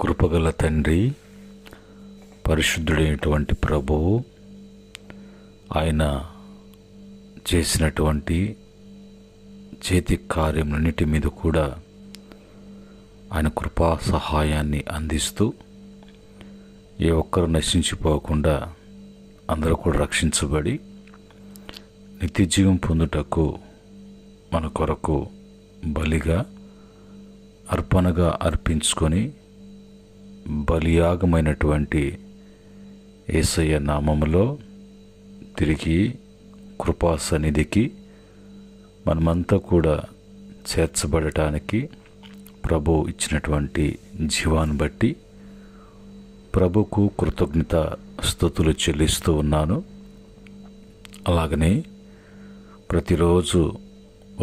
కృపగల తండ్రి, పరిశుద్ధుడైనటువంటి ప్రభువు, ఆయన చేసినటువంటి చేతి కార్యములన్నిటి మీద కూడా ఆయన కృపా సహాయాన్ని అందిస్తూ ఏ ఒక్కరు నశించిపోకుండా అందరూ కూడా రక్షించబడి నిత్యజీవం పొందుటకు మన కొరకు బలిగా అర్పణగా అర్పించుకొని బలియాగమైనటువంటి యేసయ్య నామములో తిరిగి కృపా సన్నిధికి మనమంతా కూడా చేర్చబడటానికి ప్రభు ఇచ్చినటువంటి జీవాన్ని బట్టి ప్రభుకు కృతజ్ఞత స్తుతులు చెల్లిస్తూ ఉన్నాను. అలాగనే ప్రతిరోజు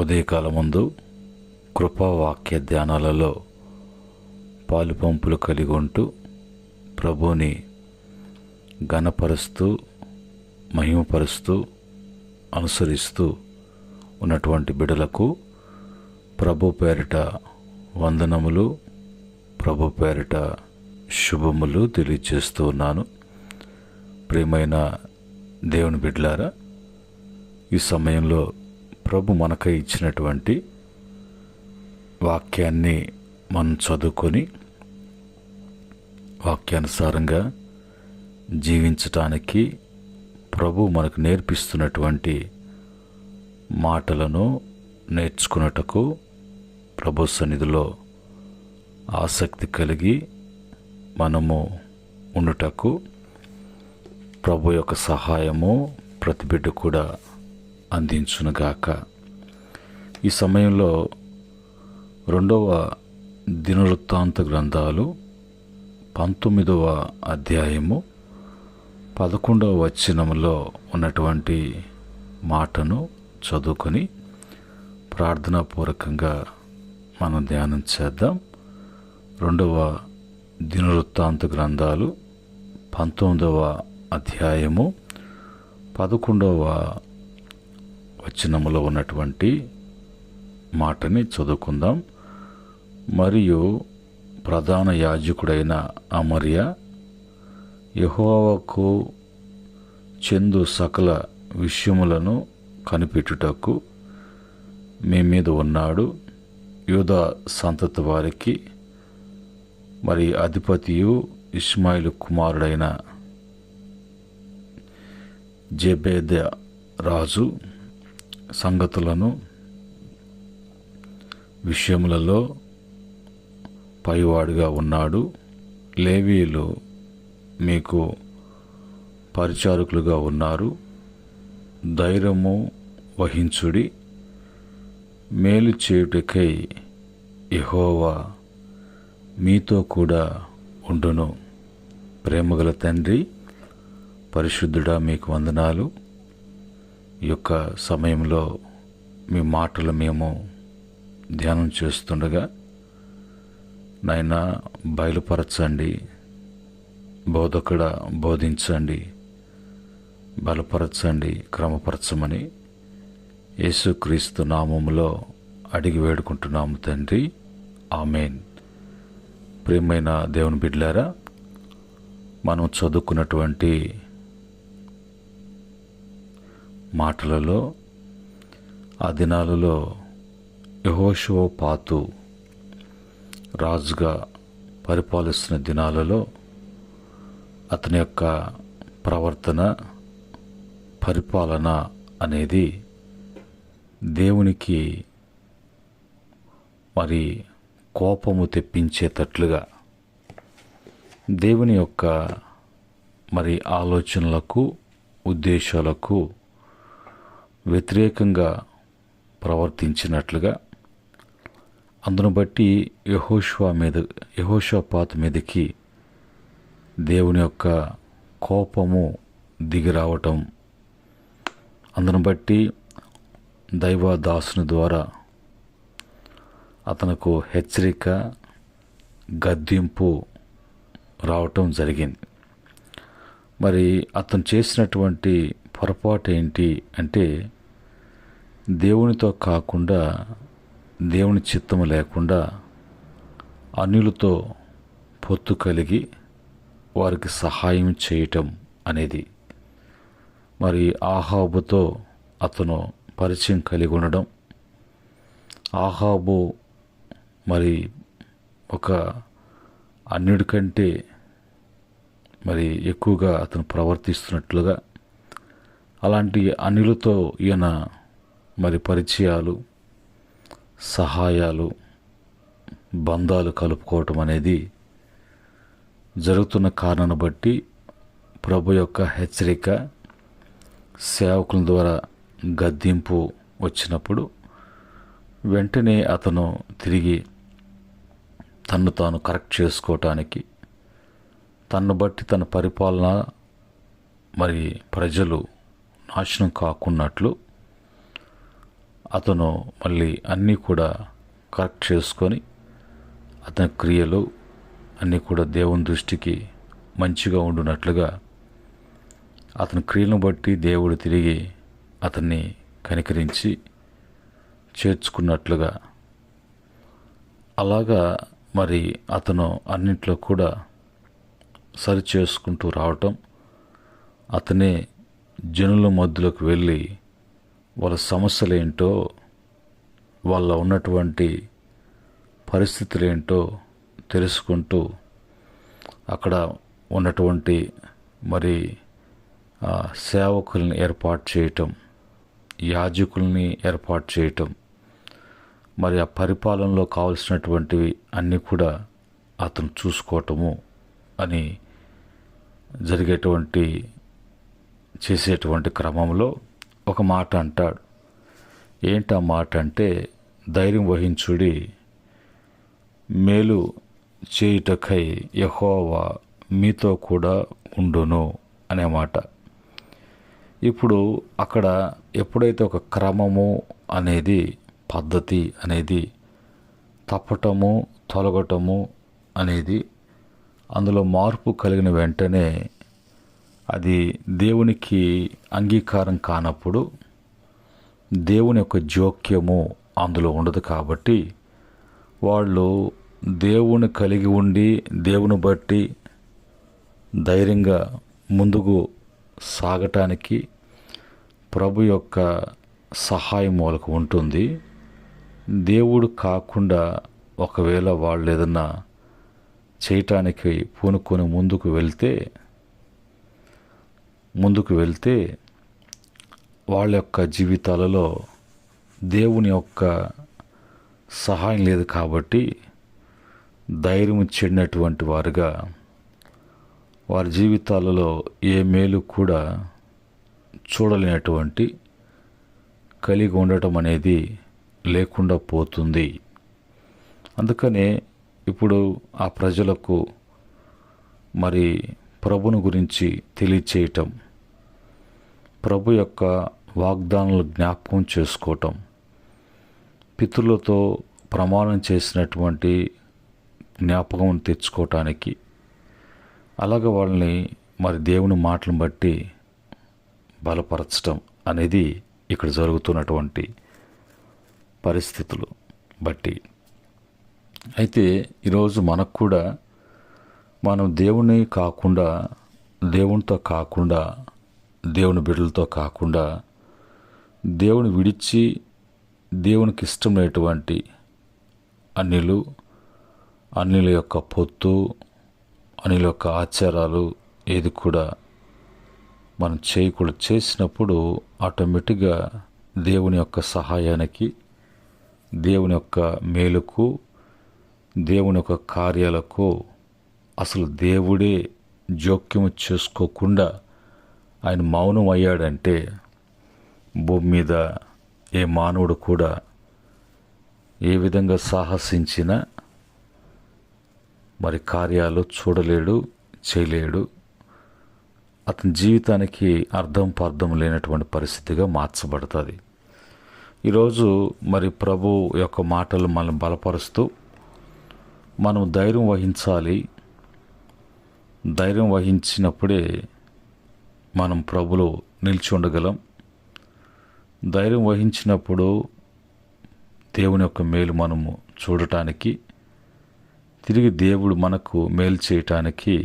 ఉదయకాలం ముందు కృపావాక్య ధ్యానాలలో పాలుపంపులు కలిగి ఉంటూ ప్రభుని ఘనపరుస్తూ మహిమపరుస్తూ అనుసరిస్తూ ఉన్నటువంటి బిడ్డలకు ప్రభు పేరిట వందనములు, ప్రభు పేరిట శుభములు తెలియజేస్తూ ఉన్నాను. ప్రియమైన దేవుని బిడ్డలారా, ఈ సమయంలో ప్రభు మనకై ఇచ్చినటువంటి వాక్యాన్ని మనం చదువుకొని వాక్యానుసారంగా జీవించటానికి ప్రభు మనకు నేర్పిస్తున్నటువంటి మాటలను నేర్చుకున్నటకు ప్రభు సన్నిధిలో ఆసక్తి కలిగి మనము ఉండుటకు ప్రభు యొక్క సహాయము ప్రతి బిడ్డ కూడా అందించునుగాక. ఈ సమయంలో 2వ దినవృత్తాంత గ్రంథాలు 19వ అధ్యాయము 11వ వచనములో ఉన్నటువంటి మాటను చదువుకొని ప్రార్థనాపూర్వకంగా మనం ధ్యానం చేద్దాం. 2వ దినవృత్తాంత గ్రంథాలు 19వ అధ్యాయము 11వ వచనములో ఉన్నటువంటి మాటని చదువుకుందాం. మరియు ప్రధాన యాజకుడైన అమర్య యెహోవాకు చెందు సకల విషయములను కనిపెట్టుటకు మీ మీద ఉన్నాడు. యూదా సంతతి వారికి మరి అధిపతియు ఇష్మాయిలు కుమారుడైన జెబెద రాజు సంగతులను విషయములలో పైవాడుగా ఉన్నాడు. లేవీయులు మీకు పరిచారకులుగా ఉన్నారు. ధైర్యము వహించుడి, మేలు చేయుటకై యెహోవా మీతో కూడా ఉండును. ప్రేమగల తండ్రి, పరిశుద్ధుడా, మీకు వందనాలు. ఈ యొక్క సమయంలో మీ మాటలు మేము ధ్యానం చేస్తుండగా నాయన బయలుపరచండి, బోధకుడ బోధించండి, బలపరచండి, క్రమపరచమని యేసుక్రీస్తు నామములో అడిగి వేడుకుంటున్నాము తండ్రి, ఆమేన్. ప్రియమైన దేవుని బిడ్డలారా, మనం చదువుకున్నటువంటి మాటలలో ఆ దినాలలో యెహోషువపాతు రాజుగా పరిపాలిస్తున్న దినాలలో అతని యొక్క ప్రవర్తన, పరిపాలన అనేది దేవునికి మరి కోపము తెప్పించేటట్లుగా, దేవుని యొక్క మరి ఆలోచనలకు, ఉద్దేశాలకు వ్యతిరేకంగా ప్రవర్తించినట్లుగా, అందును బట్టి యెహోషాపాతు మీదకి దేవుని యొక్క కోపము దిగిరావటం, అందును బట్టి దైవదాసుని ద్వారా అతనుకు హెచ్చరిక, గద్దింపు రావటం జరిగింది. మరి అతను చేసినటువంటి పొరపాటు ఏంటి అంటే, దేవునితో కాకుండా, దేవుని చిత్తము లేకుండా అన్యులతో పొత్తు కలిగి వారికి సహాయం చేయటం అనేది. మరి ఆహాబుతో అతను పరిచయం కలిగి ఉండడం, ఆహాబు మరి ఒక అన్యుడి కంటే మరి ఎక్కువగా అతను ప్రవర్తిస్తున్నట్లుగా, అలాంటి అన్యులతో ఈయన మరి పరిచయాలు, సహాయాలు, బంధాలు కలుపుకోవటం అనేది జరుగుతున్న కారణాన్ని బట్టి ప్రభు యొక్క హెచ్చరిక, సేవకుల ద్వారా గద్దింపు వచ్చినప్పుడు వెంటనే అతను తిరిగి తన్ను తాను కరెక్ట్ చేసుకోవటానికి, తన్ను బట్టి తన పరిపాలన మరి ప్రజలు నాశనం కాకున్నట్లు అతను మళ్ళీ అన్నీ కూడా కరెక్ట్ చేసుకొని అతని క్రియలు అన్నీ కూడా దేవుని దృష్టికి మంచిగా ఉండునట్లుగా అతని క్రియలను బట్టి దేవుడు తిరిగి అతన్ని కనికరించి చేర్చుకున్నట్లుగా, అలాగా మరి అతను అన్నింట్లో కూడా సరి చేసుకుంటూ రావటం, అతనే జనుల మధ్యలోకి వెళ్ళి వాళ్ళ సమస్యలు ఏంటో, వాళ్ళ ఉన్నటువంటి పరిస్థితులు ఏంటో తెలుసుకుంటూ అక్కడ ఉన్నటువంటి మరి సేవకుల్ని ఏర్పాటు చేయటం, యాజకుల్ని ఏర్పాటు చేయటం, మరి ఆ పరిపాలనలో కావలసినటువంటివి అన్నీ కూడా అతను చూసుకోవటము అని చేసేటువంటి క్రమంలో ఒక మాట అంటాడు. ఏంటి ఆ మాట అంటే, ధైర్యం వహించుడి, మేలు చేయుటకై యెహోవా మీతో కూడా ఉండును అనే మాట. ఇప్పుడు అక్కడ ఎప్పుడైతే ఒక క్రమము అనేది, పద్ధతి అనేది, తప్పటము తొలగటము అనేది అందులో మార్పు కలిగిన వెంటనే అది దేవునికి అంగీకారం కానప్పుడు దేవుని యొక్క జోక్యము అందులో ఉండదు. కాబట్టి వాళ్ళు దేవుని కలిగి ఉండి దేవుని బట్టి ధైర్యంగా ముందుకు సాగటానికి ప్రభు యొక్క సహాయం వాళ్ళకు ఉంటుంది. దేవుడు కాకుండా ఒకవేళ వాళ్ళు ఏదన్నా చేయటానికి పూనుకొని ముందుకు వెళ్తే వాళ్ళ యొక్క జీవితాలలో దేవుని యొక్క సహాయం లేదు. కాబట్టి ధైర్యం చెందినటువంటి వారుగా వారి జీవితాలలో ఏ మేలు కూడా చూడలేనటువంటి కలిగి ఉండటం అనేది లేకుండా పోతుంది. అందుకనే ఇప్పుడు ఆ ప్రజలకు మరి ప్రభుని గురించి తెలియచేయటం, ప్రభు యొక్క వాగ్దానాలు జ్ఞాపకం చేసుకోవటం, పితరులతో ప్రమాణం చేసినటువంటి జ్ఞాపకం తెచ్చుకోవటానికి, అలాగ వాళ్ళని మరి దేవుని మాటలను బట్టి బలపరచటం అనేది ఇక్కడ జరుగుతున్నటువంటి పరిస్థితులు బట్టి. అయితే ఈరోజు మనకు కూడా మనం దేవునితో కాకుండా దేవుని బిడ్డలతో కాకుండా దేవుని విడిచి దేవునికి ఇష్టం లేనటువంటి అన్యుల యొక్క పొత్తు, అన్యుల యొక్క ఆచారాలు ఏది కూడా మనం చేయకూడదు. చేసినప్పుడు ఆటోమేటిక్గా దేవుని యొక్క సహాయానికి, దేవుని యొక్క మేలుకు, దేవుని యొక్క కార్యాలకు అసలు దేవుడే జోక్యం చేసుకోకుండా ఆయన మౌనం అయ్యాడంటే భూమి మీద ఏ మానవుడు కూడా ఏ విధంగా సాహసించినా మరి కార్యాలు చూడలేడు, చేయలేడు. అతని జీవితానికి పర్థం లేనటువంటి పరిస్థితిగా మార్చబడుతుంది. ఈరోజు మరి ప్రభు యొక్క మాటలు మనల్ని బలపరుస్తూ మనం ధైర్యం వహించాలి. ధైర్యం వహించినప్పుడే మనం ప్రభులో నిలిచి ఉండగలం. ధైర్యం వహించినప్పుడు దేవుని యొక్క మేలు మనము చూడటానికి, తిరిగి దేవుడు మనకు మేలు చేయటానికి,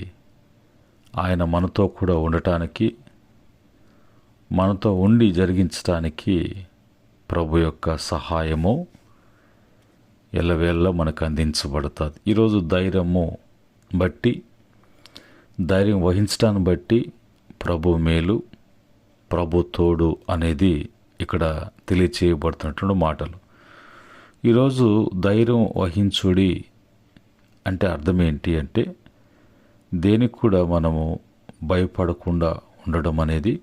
ఆయన మనతో కూడా ఉండటానికి, మనతో ఉండి జరిగించటానికి ప్రభు యొక్క సహాయము ఎల్లవేళ మనకు అందించబడుతుంది. ఈరోజు ధైర్యం వహించడాన్ని బట్టి ప్రభు మేలు, ప్రభు తోడు అనేది ఇక్కడ తెలియచేయబడుతున్నటువంటి మాటలు. ఈరోజు ధైర్యం వహించుడి అంటే అర్థం ఏంటి అంటే, దేనికి కూడా మనము భయపడకుండా ఉండడం అనేది,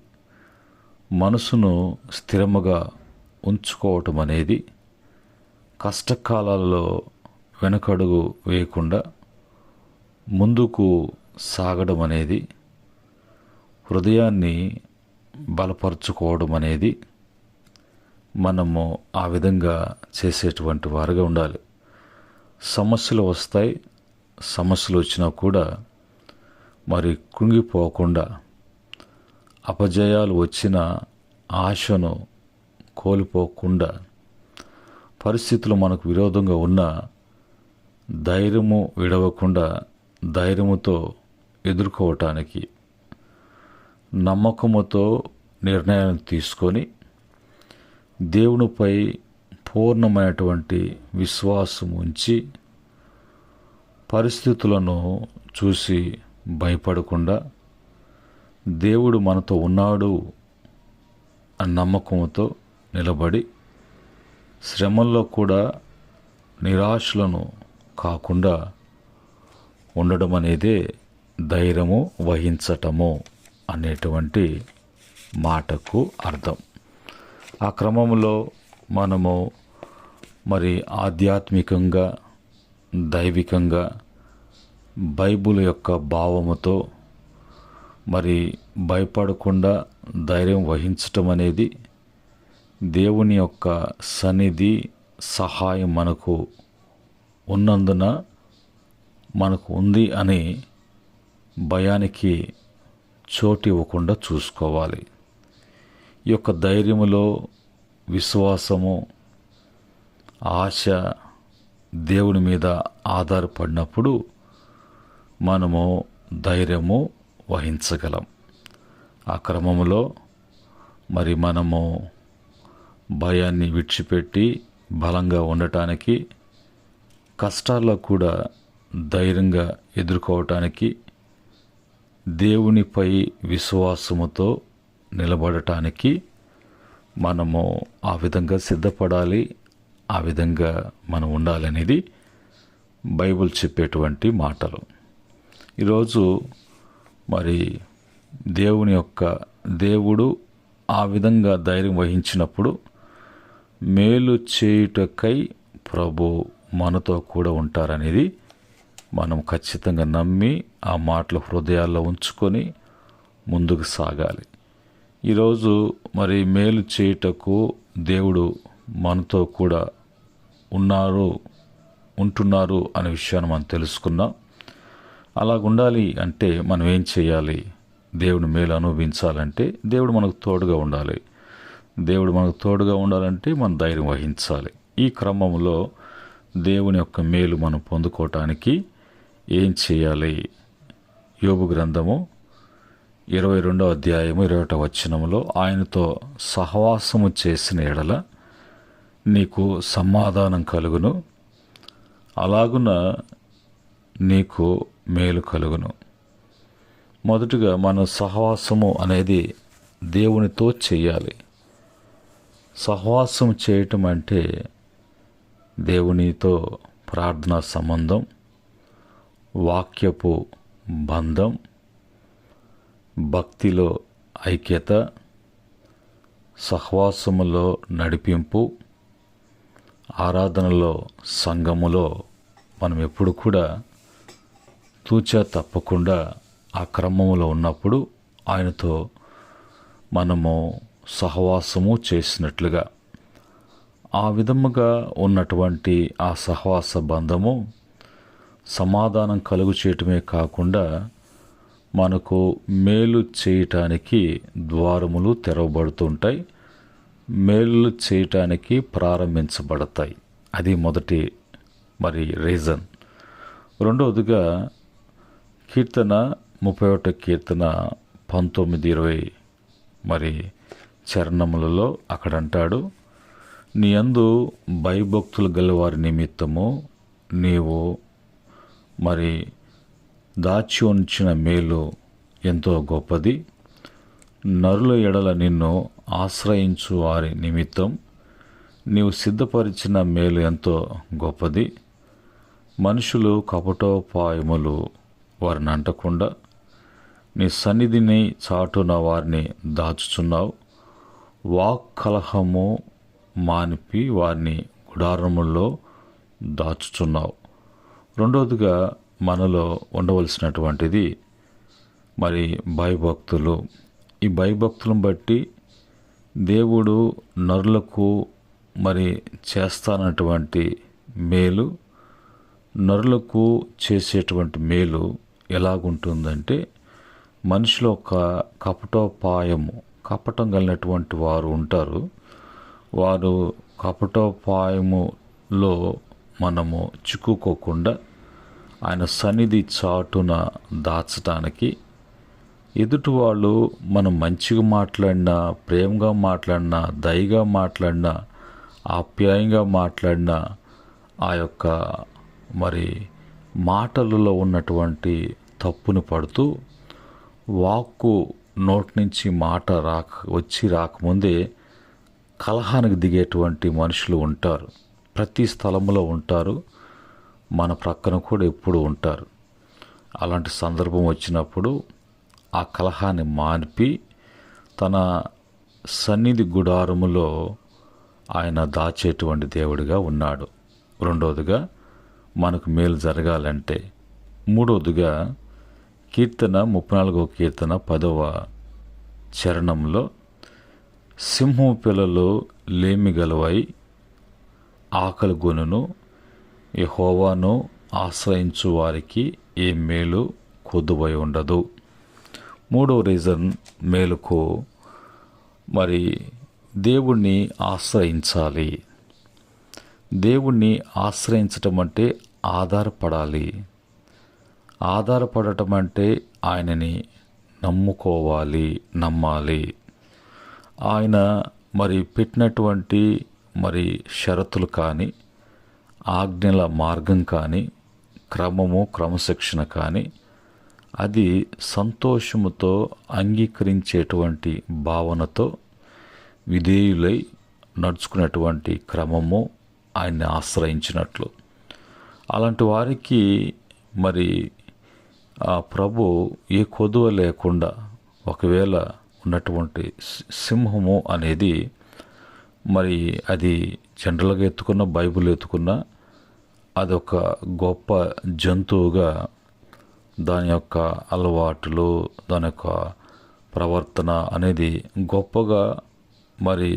మనసును స్థిరముగా ఉంచుకోవటం అనేది, కష్టకాలాలలో వెనకడుగు వేయకుండా ముందుకు సాగడం అనేది, హృదయాన్ని బలపరుచుకోవడం అనేది మనము ఆ విధంగా చేసేటువంటి వారుగా ఉండాలి. సమస్యలు వస్తాయి, సమస్యలు వచ్చినా కూడా మరి కృంగిపోకుండా, అపజయాలు వచ్చిన ఆశను కోల్పోకుండా, పరిస్థితులు మనకు విరోధంగా ఉన్న ధైర్యము విడవకుండా ధైర్యముతో ఎదుర్కోవటానికి, నమ్మకముతో నిర్ణయాలు తీసుకొని దేవునిపై పూర్ణమైనటువంటి విశ్వాసం ఉంచి, పరిస్థితులను చూసి భయపడకుండా దేవుడు మనతో ఉన్నాడు అన్న నమ్మకంతో నిలబడి, శ్రమల్లో కూడా నిరాశలను కాకుండా ఉండడం అనేదే ధైర్యము వహించటము అనేటువంటి మాటకు అర్థం. ఆ క్రమంలో మనము మరి ఆధ్యాత్మికంగా, దైవికంగా బైబిల్ యొక్క భావముతో మరి భయపడకుండా ధైర్యం వహించటం అనేది, దేవుని యొక్క సన్నిధి సహాయం మనకు ఉన్నందున, మనకు ఉంది అని భయానికి చోటు ఇవ్వకుండా చూసుకోవాలి. ఈ యొక్క ధైర్యములో విశ్వాసము, ఆశ దేవుని మీద ఆధారపడినప్పుడు మనము ధైర్యము వహించగలం. ఆ క్రమంలో మరి మనము భయాన్ని విడిచిపెట్టి బలంగా ఉండటానికి, కష్టాల్లో కూడా ధైర్యంగా ఎదుర్కోవటానికి, దేవునిపై విశ్వాసముతో నిలబడటానికి మనము ఆ విధంగా సిద్ధపడాలి, ఆ విధంగా మనం ఉండాలనేది బైబిల్ చెప్పేటువంటి మాటలు. ఈరోజు మరి దేవుడు ఆ విధంగా ధైర్యం వహించినప్పుడు మేలు చేయుటకై ప్రభు మనతో కూడా ఉంటారనేది మనం ఖచ్చితంగా నమ్మి ఆ మాటలు హృదయాల్లో ఉంచుకొని ముందుకు సాగాలి. ఈరోజు మరి మేలు చేయుటకు దేవుడు మనతో కూడా ఉంటున్నారు అనే విషయాన్ని మనం తెలుసుకున్నాం. అలాగుండాలి అంటే మనం ఏం చేయాలి? దేవుని మేలు అనుభవించాలంటే దేవుడు మనకు తోడుగా ఉండాలి. దేవుడు మనకు తోడుగా ఉండాలంటే మనం ధైర్యం వహించాలి. ఈ క్రమంలో దేవుని యొక్క మేలు మనం పొందుకోవటానికి ఏం చేయాలి? యోబు గ్రంథము 22వ అధ్యాయము 21వ వచనములో, ఆయనతో సహవాసము చేసిన ఎడల నీకు సమాధానం కలుగును, అలాగున నీకు మేలు కలుగును. మొదటిగా మన సహవాసము అనేది దేవునితో చేయాలి. సహవాసం చేయటం అంటే దేవునితో ప్రార్థనా సంబంధం, వాక్యపు బంధం, భక్తిలో ఐక్యత, సహవాసములో నడిపింపు, ఆరాధనలో, సంఘములో మనం ఎప్పుడు కూడా తూచా తప్పకుండా ఆ క్రమంలో ఉన్నప్పుడు ఆయనతో మనము సహవాసము చేసినట్లుగా, ఆ విధముగా ఉన్నటువంటి ఆ సహవాస బంధము సమాధానం కలుగు చేయటమే కాకుండా మనకు మేలు చేయటానికి ద్వారములు తెరవబడుతుంటాయి, మేలు చేయటానికి ప్రారంభించబడతాయి. అది మొదటి రీజన్. రెండవదిగా కీర్తన 31 కీర్తన 19-20 మరి చరణములలో అక్కడ అంటాడు, నీ యందు భయభక్తులు గలవారి నిమిత్తము నీవు మరి దాచి ఉంచిన మేలు ఎంతో గొప్పది. నరుల ఎడల నిన్ను ఆశ్రయించు వారి నిమిత్తం నీవు సిద్ధపరిచిన మేలు ఎంతో గొప్పది. మనుషులు కపటోపాయములు వారిని అంటకుండా నీ సన్నిధిని చాటున వారిని దాచుచున్నావు. వాక్కలహము మానిపి వారిని గుడారముల్లో దాచుచున్నావు. రెండవదిగా మనలో ఉండవలసినటువంటిది మరి భయభక్తులు. ఈ భయభక్తులను బట్టి దేవుడు నరులకు మరి చేస్తానటువంటి మేలు, నరులకు చేసేటువంటి మేలు ఎలాగుంటుందంటే, మనిషిలో ఒక కపటోపాయము, కపటం కలిగినటువంటి వారు ఉంటారు. వారు కపటోపాయములో మనము చిక్కుకోకుండా ఆయన సన్నిధి చాటున దాచటానికి ఎదుటి వాళ్ళు మనం మంచిగా మాట్లాడినా, ప్రేమగా మాట్లాడినా, దయగా మాట్లాడినా, ఆప్యాయంగా మాట్లాడినా ఆ యొక్క మరి మాటలలో ఉన్నటువంటి తప్పును పడుతూ వాక్కు నోటి నుంచి మాట వచ్చి రాకముందే కలహానికి దిగేటువంటి మనుషులు ఉంటారు. ప్రతి స్థలంలో ఉంటారు, మన ప్రక్కన కూడా ఎప్పుడు ఉంటారు. అలాంటి సందర్భం వచ్చినప్పుడు ఆ కలహాన్ని మాన్పి తన సన్నిధి గుడారములో ఆయన దాచేటువంటి దేవుడిగా ఉన్నాడు. రెండవదిగా మనకు మేలు జరగాలంటే. మూడవదిగా కీర్తన 34 కీర్తన 10వ చరణంలో, సింహం పిల్లలు లేమి గలవై ఆకలి గొనును, యెహోవాను ఆశ్రయించు వారికి ఏ మేలు కొద్దువై ఉండదు. మూడవ రీజన్ మేలుకు మరి దేవుణ్ణి ఆశ్రయించాలి. దేవుణ్ణి ఆశ్రయించటం అంటే ఆధారపడాలి. ఆధారపడటం అంటే ఆయనని నమ్ముకోవాలి, నమ్మాలి. ఆయన మరి పెట్టినటువంటి మరి షరతులు కానీ, ఆజ్ఞల మార్గం కానీ, క్రమశిక్షణ కానీ అది సంతోషముతో అంగీకరించేటువంటి భావనతో విధేయులై నడుచుకునేటువంటి క్రమము ఆయన్ని ఆశ్రయించినట్లు. అలాంటి వారికి మరి ఆ ప్రభు ఏ కొదువ లేకుండా, ఒకవేళ ఉన్నటువంటి సింహము అనేది మరి అది జనరల్గా ఎత్తుకున్న, బైబిల్ ఎత్తుకున్న అదొక గొప్ప జంతువుగా దాని యొక్క అలవాటులు, దాని యొక్క ప్రవర్తన అనేది గొప్పగా మరి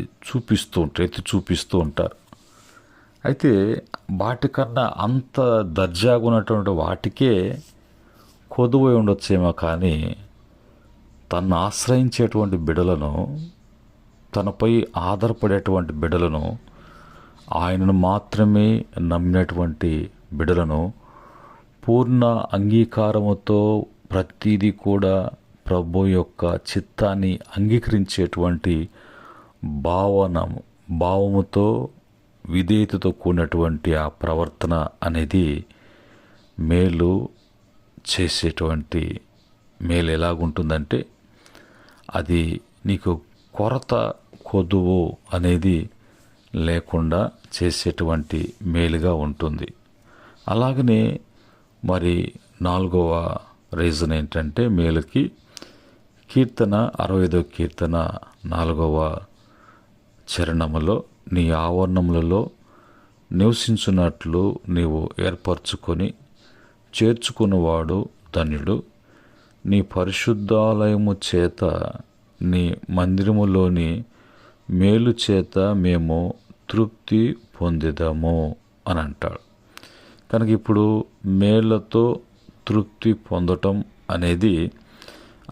ఎత్తి చూపిస్తూ ఉంటారు. అయితే వాటికన్నా అంత దర్జాగా ఉన్నటువంటి వాటికే కొదువై ఉండొచ్చేమో, కానీ తను ఆశ్రయించేటువంటి బిడలను, తనపై ఆధారపడేటువంటి బిడలను, ఆయనను మాత్రమే నమ్మినటువంటి బిడలను పూర్ణ అంగీకారముతో ప్రతిదీ కూడా ప్రభు యొక్క చిత్తాన్ని అంగీకరించేటువంటి భావముతో విధేయతతో కూడినటువంటి ఆ ప్రవర్తన అనేది మేలు చేసేటువంటి మేలు ఎలాగుంటుందంటే, అది నీకు కొరత, కొదువు అనేది లేకుండా చేసేటువంటి మేలుగా ఉంటుంది. అలాగనే మరి 4వ రీజన్ ఏంటంటే మేలుకి, కీర్తన 65 కీర్తన 4వ చరణములో, నీ ఆవరణములలో నివసించున్నట్లు నీవు ఏర్పరచుకొని చేర్చుకున్నవాడు ధన్యుడు. నీ పరిశుద్ధాలయము చేత, నీ మందిరములోని మేలు చేత మేము తృప్తి పొందిదాము అని అంటాడు. కనుక ఇప్పుడు మేళ్లతో తృప్తి పొందటం అనేది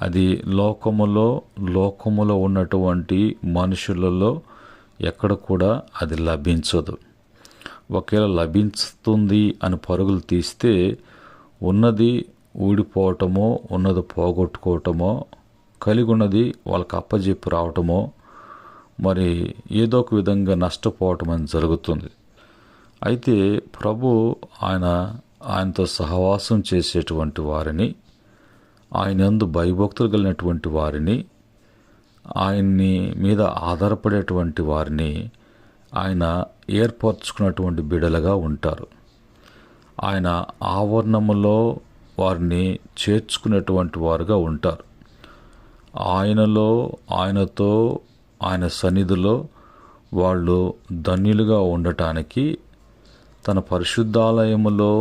అది లోకములో ఉన్నటువంటి మనుషులలో ఎక్కడ కూడా అది లభించదు. ఒకవేళ లభిస్తుంది అని పరుగులు తీస్తే ఉన్నది ఊడిపోవటమో, ఉన్నది పోగొట్టుకోవటమో, కలిగి ఉన్నది వాళ్ళకి అప్పజెప్పి రావటమో, మరి ఏదో ఒక విధంగా నష్టపోవటం అని జరుగుతుంది. అయితే ప్రభు ఆయనతో సహవాసం చేసేటువంటి వారిని, ఆయన యందు భయభక్తులు కలిగినటువంటి వారిని, ఆయన్ని మీద ఆధారపడేటువంటి వారిని ఆయన ఏర్పరచుకున్నటువంటి బిడలుగా ఉంటారు. ఆయన ఆవరణములో వారిని చేర్చుకునేటువంటి వారుగా ఉంటారు. ఆయనలో, ఆయనతో, ఆయన సన్నిధిలో వాళ్ళు ధన్యులుగా ఉండటానికి తన పరిశుద్ధాలయములో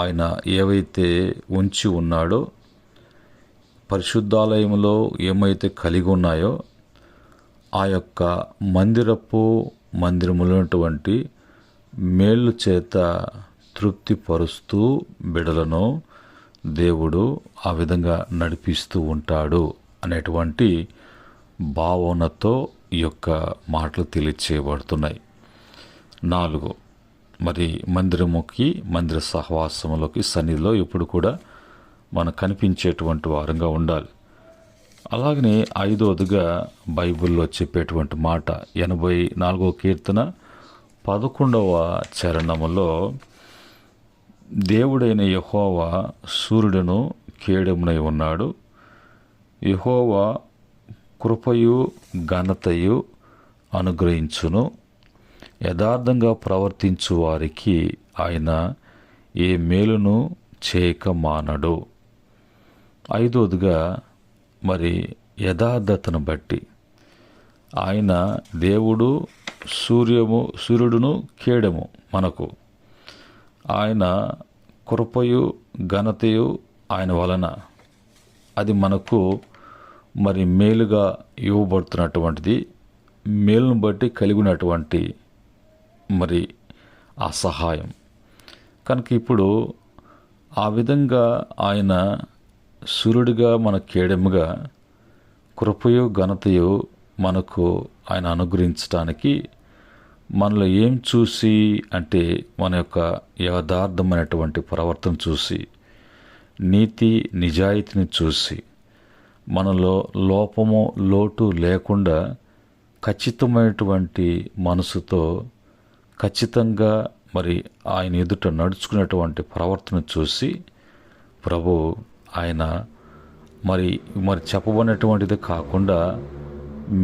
ఆయన ఏవైతే ఉంచి ఉన్నాడో, పరిశుద్ధాలయములో ఏమైతే కలిగి ఉన్నాయో ఆ యొక్క మందిరములైనటువంటి మేళ్ళు చేత తృప్తిపరుస్తూ బిడలను దేవుడు ఆ విధంగా నడిపిస్తూ ఉంటాడు అనేటువంటి భావనతో ఈ యొక్క మాటలు తెలియచేయబడుతున్నాయి. 4, మరి మందిర సహవాసంలోకి, సన్నిధిలో ఎప్పుడు కూడా మనం కనిపించేటువంటి వారంగా ఉండాలి. అలాగనే 5వదిగా బైబిల్లో చెప్పేటువంటి మాట 84వ కీర్తన 11వ చరణములో, దేవుడైన యెహోవా సూర్యుడును కేడెమునై ఉన్నాడు. యెహోవా కృపయు ఘనతయు అనుగ్రహించును. యథార్థంగా ప్రవర్తించు వారికి ఆయన ఏ మేలును చేయక మానడు. 5వదిగా మరి యథార్థతను బట్టి ఆయన దేవుడు సూర్యుడును కేడెము మనకు. ఆయన కృపయు ఘనతయు ఆయన వలన అది మనకు మరి మేలుగా ఇవ్వబడుతున్నటువంటిది. మేలును బట్టి కలిగినటువంటి మరి ఆ సహాయం కనుక ఇప్పుడు ఆ విధంగా ఆయన సూర్యుడిగా మన కేడెముగా, కృపయు ఘనతయు మనకు ఆయన అనుగ్రహించడానికి మనలో ఏం చూసి అంటే మన యొక్క యథార్థమైనటువంటి ప్రవర్తన చూసి, నీతి నిజాయితీని చూసి, మనలో లోపము లోటు లేకుండా ఖచ్చితమైనటువంటి మనసుతో ఖచ్చితంగా మరి ఆయన ఎదుట నడుచుకునేటువంటి ప్రవర్తన చూసి ప్రభు ఆయన మరి చెప్పబడినటువంటిది కాకుండా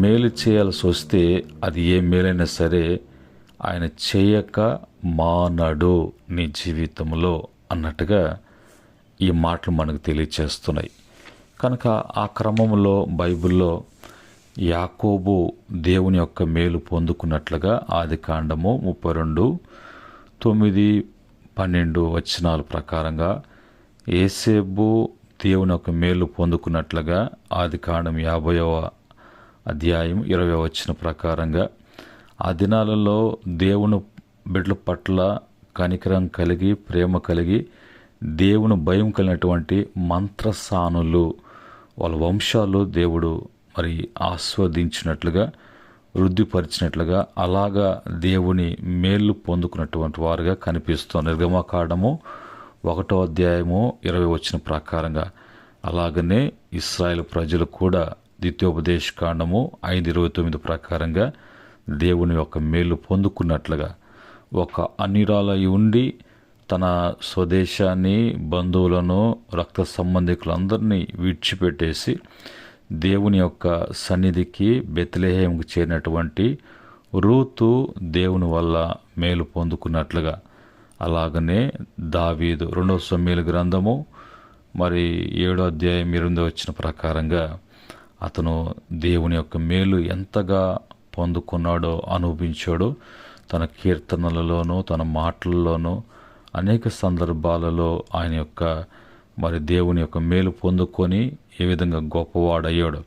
మేలు చేయాల్సి వస్తే అది ఏ మేలైనా సరే ఆయన చేయక మానడు నీ జీవితంలో అన్నట్టుగా ఈ మాటలు మనకు తెలియచేస్తున్నాయి. కనుక ఆ క్రమంలో బైబిల్లో యాకోబు దేవుని యొక్క మేలు పొందుకున్నట్లుగా ఆదికాండము 32:9-12 వచనాల ప్రకారంగా, యేసేపు దేవుని యొక్క మేలు పొందుకున్నట్లుగా ఆదికాండం 50వ అధ్యాయం 20వ వచనం ప్రకారంగా, ఆ దినాలలో దేవుని బిడ్డల పట్ల కనికరం కలిగి, ప్రేమ కలిగి, దేవుని భయం కలిగినటువంటి మంత్రసానులు వాళ్ళ వంశాలు దేవుడు మరి ఆస్వాదించినట్లుగా, వృద్ధిపరిచినట్లుగా, అలాగా దేవుని మేలు పొందుకున్నటువంటి వారుగా కనిపిస్తుంది. నిర్గమకాండము 1వ అధ్యాయము 20వ వచనం ప్రకారంగా. అలాగనే ఇశ్రాయేలు ప్రజలు కూడా ద్వితీయోపదేశకాండము 5:29 ప్రకారంగా దేవుని యొక్క మేలు పొందుకున్నట్లుగా, ఒక అన్యురాలై ఉండి తన స్వదేశాన్ని, బంధువులను, రక్త సంబంధికులందరినీ విడిచిపెట్టేసి దేవుని యొక్క సన్నిధికి బెత్లెహేముకు చేరినటువంటి రూతు దేవుని వల్ల మేలు పొందుకున్నట్లుగా, అలాగనే దావీదు 2వ సమూయేలు గ్రంథము మరి 7వ అధ్యాయం 8వ వచనం ప్రకారంగా అతను దేవుని యొక్క మేలు ఎంతగా పొందుకున్నాడో, అనుభవించాడో తన కీర్తనలలోనూ తన మాటలలోనూ అనేక సందర్భాలలో ఆయన యొక్క మరి దేవుని యొక్క మేలు పొందుకొని ఏ విధంగా గొప్పవాడయ్యాడు.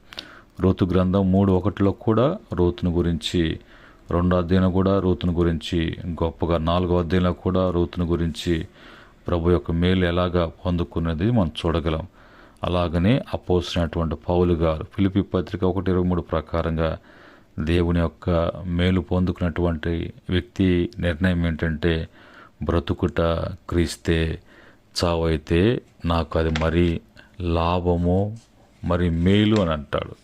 రూతు గ్రంథం 3:1లో కూడా రూతుని గురించి, 2వ అధ్యాయంలో కూడా రూతుని గురించి గొప్పగా, 4వ అధ్యాయంలో కూడా రూతుని గురించి ప్రభు యొక్క మేలు ఎలాగా పొందుకున్నది మనం చూడగలం. అలాగనే అపోస్తలుడైనటువంటి పౌలు గారు ఫిలిప్పీ పత్రిక 1:23 ప్రకారంగా దేవుని యొక్క మేలు పొందుకున్నటువంటి వ్యక్తి నిర్ణయం ఏంటంటే, బ్రతుకుట క్రీస్తే, చావైతే నాకు అది మరి లాభము, మరి మేలు అని అంటాడు.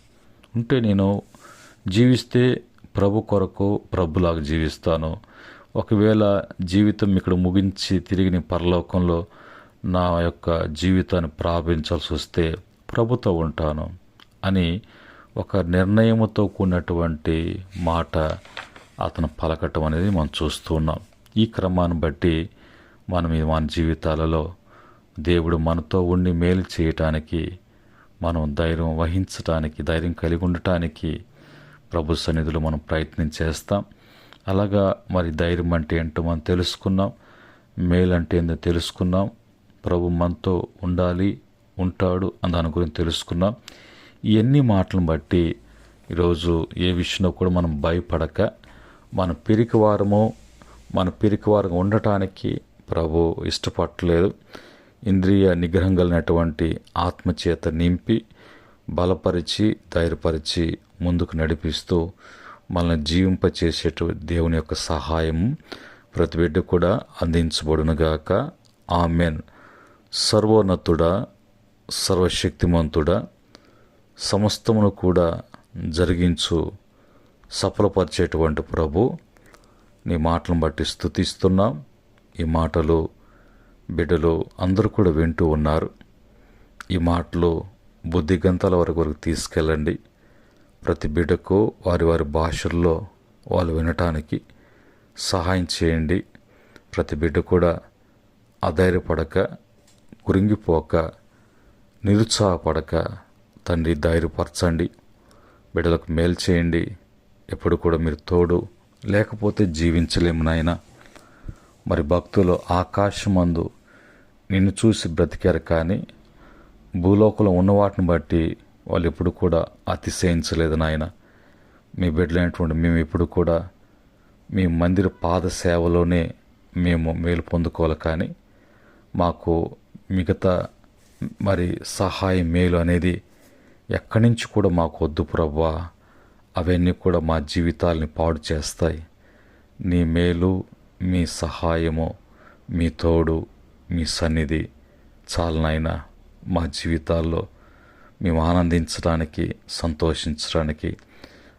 ఉంటే నేను జీవిస్తే ప్రభు కొరకు ప్రభులాగా జీవిస్తాను. ఒకవేళ జీవితం ఇక్కడ ముగించి తిరిగి నేను పరలోకంలో నా యొక్క జీవితాన్ని ప్రారంభించాల్సి వస్తే ప్రభుతో ఉంటాను అని ఒక నిర్ణయముతో కూడినటువంటి మాట అతను పలకటం అనేది మనం చూస్తూ ఉన్నాం. ఈ క్రమాన్ని బట్టి మన జీవితాలలో దేవుడు మనతో ఉండి మేలు చేయటానికి, మనం ధైర్యం వహించటానికి, ధైర్యం కలిగి ఉండటానికి ప్రభు సన్నిధిలో మనం ప్రయత్నం చేస్తాం. అలాగా మరి ధైర్యం అంటే ఏంటో మనం తెలుసుకున్నాం, మేలు అంటే ఏంటో తెలుసుకున్నాం, ప్రభు మనతో ఉండాలి, ఉంటాడు అని దాని గురించి తెలుసుకున్నాం. ఇవన్నీ మాటలను బట్టి ఈరోజు ఏ విషయంలో కూడా మనం భయపడక మన పిరికివారంగా ఉండటానికి ప్రభు ఇష్టపడలేదు. ఇంద్రియ నిగ్రహం కలిగినటువంటి ఆత్మచేత నింపి బలపరిచి ధైర్యపరిచి ముందుకు నడిపిస్తూ మనల్ని జీవింపచేసేటు దేవుని యొక్క సహాయం ప్రతి బిడ్డ కూడా అందించబడునుగాక. ఆమెన్. సర్వోన్నతుడా, సర్వశక్తిమంతుడా, సమస్తమును కూడా జరిగించు సఫలపరిచేటువంటి ప్రభు, నీ మాటలను బట్టి స్తుతిస్తున్నాం. ఈ మాటలు బిడ్డలు అందరూ కూడా వింటూ ఉన్నారు. ఈ మాటలు బుద్ధి గంతల వరకు తీసుకెళ్ళండి. ప్రతి బిడ్డకు వారి వారి భాషల్లో వాళ్ళు వినటానికి సహాయం చేయండి. ప్రతి బిడ్డ కూడా అధైర్యపడక, కురింగిపోక, నిరుత్సాహపడక తండ్రి ధైర్యపరచండి. బిడ్డలకు మేలు చేయండి. ఎప్పుడు కూడా మీరు తోడు లేకపోతే జీవించలేము నాయన. మరి భక్తులు ఆకాశమందు నిన్ను చూసి బ్రతికారు, కానీ భూలోకంలో ఉన్న వాటిని బట్టి వాళ్ళు ఎప్పుడు కూడా అతిశయించలేదు నాయన. మీ బిడ్డలైనటువంటి మేము ఎప్పుడు కూడా మీ మందిర పాద సేవలోనే మేము మేలు పొందుకోవాలి, కానీ మాకు మిగతా మరి సహాయం మేలు అనేది ఎక్కడి నుంచి కూడా మాకు వద్దు ప్రభువా. అవన్నీ కూడా మా జీవితాలని పాడు చేస్తాయి. నీ మేలు, మీ సహాయము, మీ తోడు, మీ సన్నిధి చాలనైనా మా జీవితాల్లో మేము ఆనందించడానికి, సంతోషించడానికి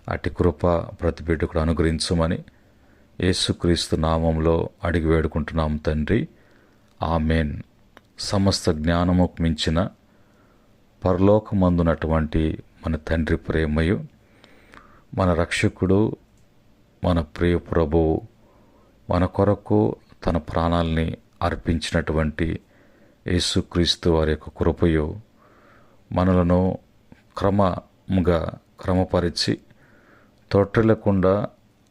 అటు కృప ప్రతి బిడ్డ కూడా అనుగ్రహించమని యేసుక్రీస్తు నామంలో అడిగి వేడుకుంటున్నాం తండ్రి. ఆమెన్. సమస్త జ్ఞానముకు మించిన పరలోకమందున్నటువంటి మన తండ్రి ప్రేమయు, మన రక్షకుడు, మన ప్రియ ప్రభువు, మన కొరకు తన ప్రాణాలని అర్పించినటువంటి యేసుక్రీస్తు వారి యొక్క కృపయు మనలను క్రమపరిచి తొట్టిల్లకుండా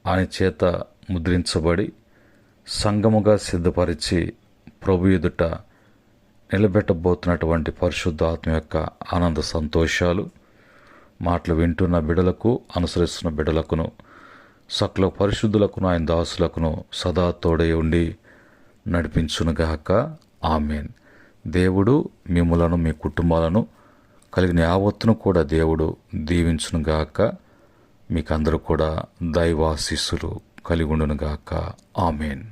ఆయన చేత ముద్రించబడి సంఘముగా సిద్ధపరిచి ప్రభు ఎదుట నిలబెట్టబోతున్నటువంటి పరిశుద్ధాత్మ యొక్క ఆనంద సంతోషాలు మాటలు వింటున్న బిడలకు, అనుసరిస్తున్న బిడలకును, సకల పరిశుద్ధులకును, ఆయన దాసులకును సదా తోడై ఉండి నడిపించునుగాక. ఆమెన్. దేవుడు మిమ్ములను, మీ కుటుంబాలను కలిగిన యావత్తును కూడా దేవుడు దీవించునుగాక. మీకందరూ కూడా దైవాశీస్సులు కలిగి ఉండునుగాక. ఆమెన్.